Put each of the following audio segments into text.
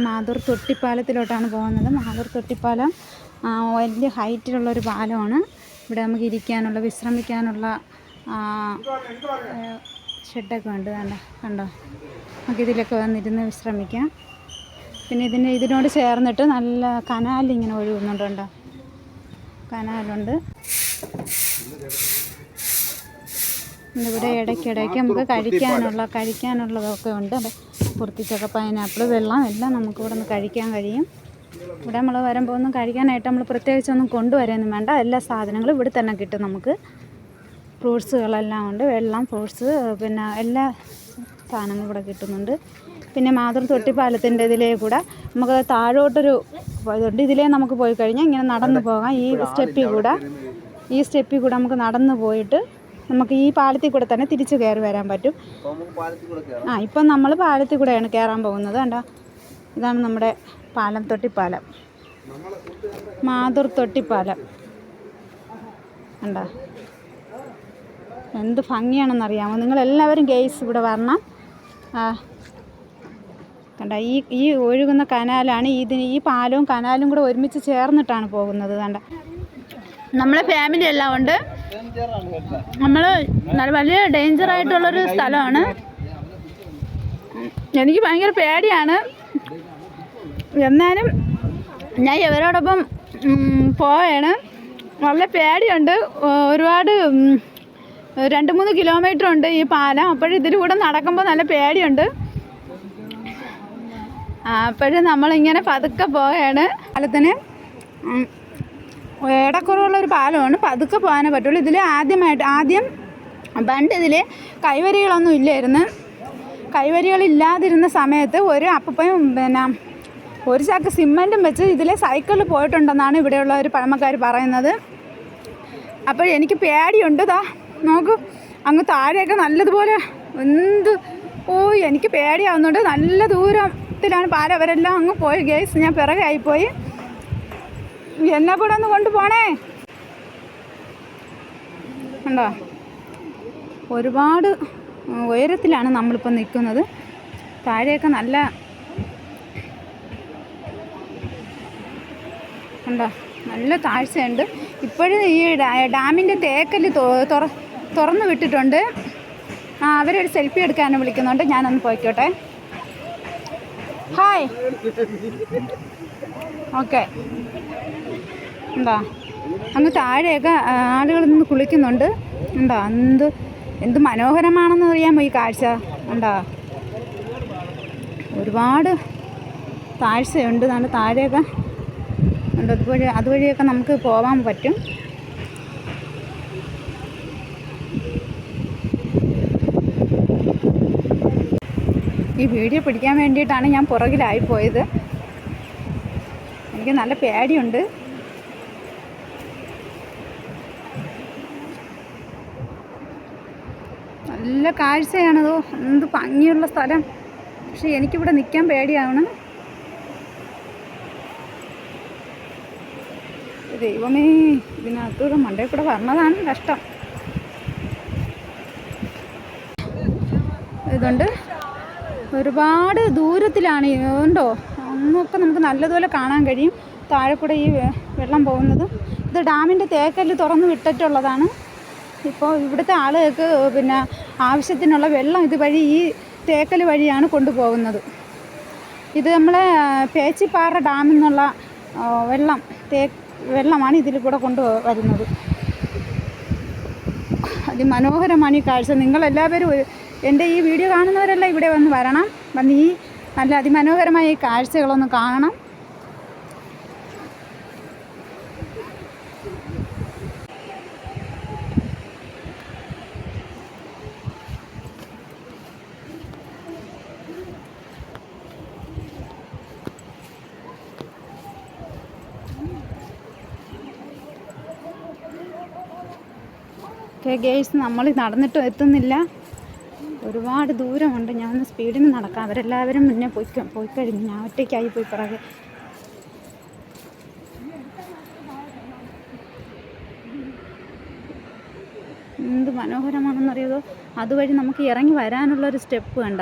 മാതൂർ തൊട്ടിപ്പാലത്തിലോട്ടാണ് പോകുന്നത്. മാതൂർ തൊട്ടിപ്പാലം വലിയ ഹൈറ്റിലുള്ളൊരു പാലമാണ്. ഇവിടെ നമുക്ക് ഇരിക്കാനുള്ള വിശ്രമിക്കാനുള്ള ഷെഡൊക്കെ ഉണ്ട്. കണ്ടോ, നമുക്കിതിലൊക്കെ വന്നിരുന്ന് വിശ്രമിക്കാം. പിന്നെ ഇതിനോട് ചേർന്നിട്ട് നല്ല കനാലിങ്ങനെ ഒഴുകുന്നുണ്ട്. കണ്ടോ, കനാലുണ്ട്. ഇവിടെ ഇടയ്ക്കിടയ്ക്ക് നമുക്ക് കഴിക്കാനുള്ളതൊക്കെ ഉണ്ട്. കുർത്തിച്ചക്ക, പൈനാപ്പിൾ, വെള്ളം എല്ലാം നമുക്ക് ഇവിടെ നിന്ന് കഴിക്കാൻ കഴിയും. ഇവിടെ നമ്മൾ വരുമ്പോൾ ഒന്നും കഴിക്കാനായിട്ട് നമ്മൾ പ്രത്യേകിച്ചൊന്നും കൊണ്ടുവരാനൊന്നും വേണ്ട. എല്ലാ സാധനങ്ങളും ഇവിടെ തന്നെ കിട്ടും. നമുക്ക് ഫ്രൂട്ട്സുകളെല്ലാം ഉണ്ട്. വെള്ളം, ഫ്രൂട്ട്സ്, പിന്നെ എല്ലാ സാധനങ്ങളും ഇവിടെ കിട്ടുന്നുണ്ട്. പിന്നെ മാതൂർ തൊട്ടിപ്പാലത്തിൻ്റെ ഇതിലേ കൂടെ നമുക്ക് താഴോട്ടൊരു ഇതുണ്ട്. ഇതിലേ നമുക്ക് പോയി കഴിഞ്ഞാൽ ഇങ്ങനെ നടന്നു പോകാം. ഈ സ്റ്റെപ്പിൽ കൂടെ നമുക്ക് നടന്നു പോയിട്ട് നമുക്ക് ഈ പാലത്തിൽ കൂടെ തന്നെ തിരിച്ച് കയറി വരാൻ പറ്റും. ഇപ്പം നമ്മൾ പാലത്തിൽ കൂടെയാണ് കയറാൻ പോകുന്നത്. കണ്ടോ, ഇതാണ് നമ്മുടെ പാലം, തൊട്ടിപ്പാലം, മാതൂർ തൊട്ടിപ്പാലം. കണ്ടോ, എന്ത് ഭംഗിയാണെന്നറിയാമോ? നിങ്ങളെല്ലാവരും ഗെയ്സ് ഇവിടെ വരണം. കണ്ട, ഈ ഒഴുകുന്ന കനാലാണ്. ഈ പാലവും കനാലും കൂടെ ഒരുമിച്ച് ചേർന്നിട്ടാണ് പോകുന്നത്. കണ്ട, നമ്മളെ ഫാമിലി എല്ലാം ഉണ്ട്. നമ്മൾ വലിയ ഡേഞ്ചറായിട്ടുള്ളൊരു സ്ഥലമാണ്. എനിക്ക് ഭയങ്കര പേടിയാണ്. എന്നാലും ഞാൻ ഇവരോടൊപ്പം പോവുകയാണ്. നല്ല പേടിയുണ്ട്. ഒരുപാട് 2-3 കിലോമീറ്റർ ഉണ്ട് ഈ പാലം. അപ്പോഴിതിലൂടെ നടക്കുമ്പോൾ നല്ല പേടിയുണ്ട്. അപ്പോഴും നമ്മളിങ്ങനെ പതുക്കെ പോവുകയാണ്. പാലത്തിന് ഏടക്കുറവുള്ളൊരു പാലമാണ്. പതുക്കെ പോകാനേ പറ്റുള്ളൂ. ഇതിൽ ആദ്യം പണ്ട് ഇതിൽ കൈവരികളൊന്നും ഇല്ലായിരുന്നു. കൈവരികളില്ലാതിരുന്ന സമയത്ത് ഒരു അപ്പയും പിന്നെ ഒരു ചാക്ക് സിമെൻറ്റും വെച്ച് ഇതിലെ സൈക്കിളിൽ പോയിട്ടുണ്ടെന്നാണ് ഇവിടെയുള്ള ഒരു പഴമക്കാർ പറയുന്നത്. അപ്പോൾ എനിക്ക് പേടിയുണ്ട്. നോക്കൂ, അങ്ങ് താഴെയൊക്കെ നല്ലതുപോലെ എനിക്ക് പേടിയാവുന്നുണ്ട്. നല്ല ദൂരത്തിലാണ് പാലം. അവരെല്ലാം അങ്ങ് പോയി ഗേസ്. ഞാൻ പിറകെ ആയിപ്പോയി. എന്നെ കൂടെ ഒന്ന് കൊണ്ടുപോണേ. കണ്ടോ, ഒരുപാട് ഉയരത്തിലാണ് നമ്മളിപ്പോൾ നിൽക്കുന്നത്. താഴെയൊക്കെ കണ്ടോ, നല്ല താഴ്ചയുണ്ട്. ഇപ്പോഴും ഈ ഡാമിൻ്റെ തേക്കല് തുറന്നു വിട്ടിട്ടുണ്ട്. അവരൊരു സെൽഫി എടുക്കാനും വിളിക്കുന്നുണ്ട്. ഞാനൊന്ന് പോയിക്കോട്ടെ. ഹായ്. ഓക്കെ. ഉണ്ടോ, അങ്ങ് താഴെയൊക്കെ ആളുകൾ നിന്ന് കുളിക്കുന്നുണ്ട്. ഉണ്ടോ, എന്ത് മനോഹരമാണെന്ന് അറിയാമോ ഈ കാഴ്ച? ഉണ്ടോ, ഒരുപാട് താഴ്ചയുണ്ട്. നല്ല താഴെയൊക്കെ ഉണ്ട്. അതുവഴിയൊക്കെ നമുക്ക് പോകാൻ പറ്റും. ഈ വീഡിയോ പിടിക്കാൻ വേണ്ടിയിട്ടാണ് ഞാൻ പുറകിലായിപ്പോയത്. എനിക്ക് നല്ല പേടിയുണ്ട്. നല്ല കാഴ്ചയാണതോ, എന്ത് ഭംഗിയുള്ള സ്ഥലം. പക്ഷെ എനിക്കിവിടെ നിൽക്കാൻ പേടിയാണ്. ദൈവമേ, ഇതിനകത്തൂടെ മണ്ടയിൽ കൂടെ വരണതാണ് കഷ്ടം. ഇതുണ്ട്, ഒരുപാട് ദൂരത്തിലാണ്. ഉണ്ടോ, ഒന്നൊക്കെ നമുക്ക് നല്ലതുപോലെ കാണാൻ കഴിയും. താഴെ കൂടെ ഈ വെള്ളം പോകുന്നത്. ഇത് ഡാമിൻ്റെ തേക്കല്ല് തുറന്ന് വിട്ടിട്ടുള്ളതാണ്. ഇപ്പോൾ ഇവിടുത്തെ ആളുകൾക്ക് പിന്നെ ആവശ്യത്തിനുള്ള വെള്ളം ഇതുവഴി ഈ തേക്കൽ വഴിയാണ് കൊണ്ടുപോകുന്നത്. ഇത് നമ്മളെ പേച്ചിപ്പാറ ഡാമിൽ നിന്നുള്ള വെള്ളമാണ് ഇതിൽ കൂടെ കൊണ്ടുവരുന്നത്. അതിമനോഹരമാണ് ഈ കാഴ്ച. നിങ്ങളെല്ലാവരും എൻ്റെ ഈ വീഡിയോ കാണുന്നവരെല്ലാം ഇവിടെ വരണം. ഈ നല്ല അതിമനോഹരമായ ഈ കാഴ്ചകളൊന്ന് കാണണം. ഗേയ്സ്, നമ്മൾ നടന്നിട്ടും എത്തുന്നില്ല. ഒരുപാട് ദൂരമുണ്ട്. ഞാനൊന്ന് സ്പീഡിന് നടക്കാം. അവരെല്ലാവരും മുന്നേ പോയി കഴിഞ്ഞു. ഞാൻ ഒറ്റയ്ക്കായി പോയി പിറകെ. എന്ത് മനോഹരമാണെന്നറിയാമോ? അതുവഴി നമുക്ക് ഇറങ്ങി വരാനുള്ളൊരു സ്റ്റെപ്പ് കണ്ട.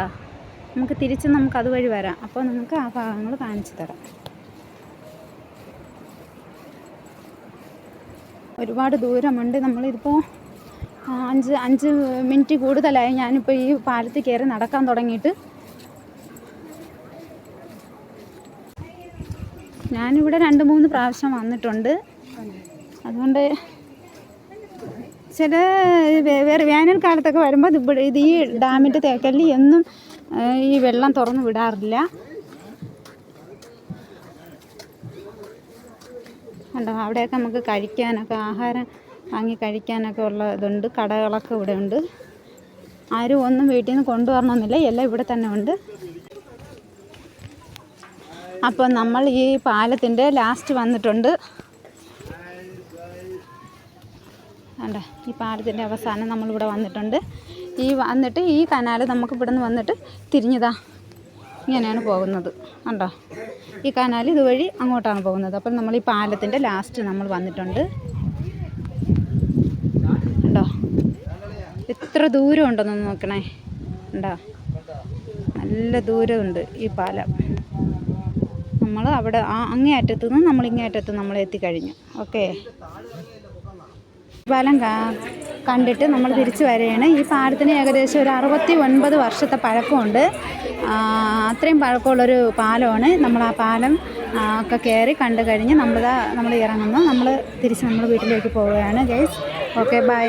നമുക്ക് തിരിച്ച് നമുക്ക് അതുവഴി വരാം. അപ്പോൾ നിങ്ങൾക്ക് ആ ഭാഗങ്ങൾ കാണിച്ചു തരാം. ഒരുപാട് ദൂരമുണ്ട്. നമ്മളിതിപ്പോൾ 5 മിനിറ്റ് കൂടുതലായി ഞാനിപ്പോൾ ഈ പാലത്തിൽ കയറി നടക്കാൻ തുടങ്ങിയിട്ട്. ഞാനിവിടെ 2-3 പ്രാവശ്യം വന്നിട്ടുണ്ട്. അതുകൊണ്ട് ചില വേനൽക്കാലത്തൊക്കെ വരുമ്പോൾ ഇത് ഈ ഡാമിൻ്റെ തേക്കല്ലി എന്നും ഈ വെള്ളം തുറന്ന് വിടാറില്ല. കണ്ടോ, അവിടെയൊക്കെ നമുക്ക് കഴിക്കാനൊക്കെ ആഹാരം വാങ്ങി കഴിക്കാനൊക്കെ ഉള്ള ഇതുണ്ട്. കടകളൊക്കെ ഇവിടെ ഉണ്ട്. ആരും ഒന്നും വീട്ടിൽ നിന്ന് കൊണ്ടുവരണമെന്നില്ല, എല്ലാം ഇവിടെ തന്നെ ഉണ്ട്. അപ്പോൾ നമ്മൾ ഈ പാലത്തിൻ്റെ ലാസ്റ്റ് വന്നിട്ടുണ്ട്. കണ്ടോ, ഈ പാലത്തിൻ്റെ അവസാനം നമ്മളിവിടെ വന്നിട്ടുണ്ട്. വന്നിട്ട് ഈ കനാൽ നമുക്ക് ഇവിടെ നിന്ന് വന്നിട്ട് തിരിഞ്ഞതാ ഇങ്ങനെയാണ് പോകുന്നത്. കണ്ടോ, ഈ കനാൽ ഇതുവഴി അങ്ങോട്ടാണ് പോകുന്നത്. അപ്പം നമ്മൾ ഈ പാലത്തിൻ്റെ ലാസ്റ്റ് നമ്മൾ വന്നിട്ടുണ്ട്. കണ്ടോ, എത്ര ദൂരം ഉണ്ടെന്ന് നോക്കണേ. കണ്ടോ, നല്ല ദൂരമുണ്ട് ഈ പാലം. നമ്മൾ അവിടെ അങ്ങേ അറ്റത്തു നിന്ന് നമ്മൾ ഇങ്ങേ അറ്റത്ത് നമ്മൾ എത്തിക്കഴിഞ്ഞു. ഓക്കെ, പാലം കണ്ടിട്ട് നമ്മൾ തിരിച്ചു വരികയാണ്. ഈ പാലത്തിന് ഏകദേശം ഒരു 69 വർഷത്തെ പഴക്കമുണ്ട്. അത്രയും പഴക്കമുള്ളൊരു പാലമാണ്. നമ്മൾ ആ പാലം ഒക്കെ കയറി കണ്ടു കഴിഞ്ഞ് നമ്മൾ ഇറങ്ങുന്നു. നമ്മൾ തിരിച്ച് നമ്മൾ വീട്ടിലേക്ക് പോവുകയാണ് ഗൈസ്. Okay, by.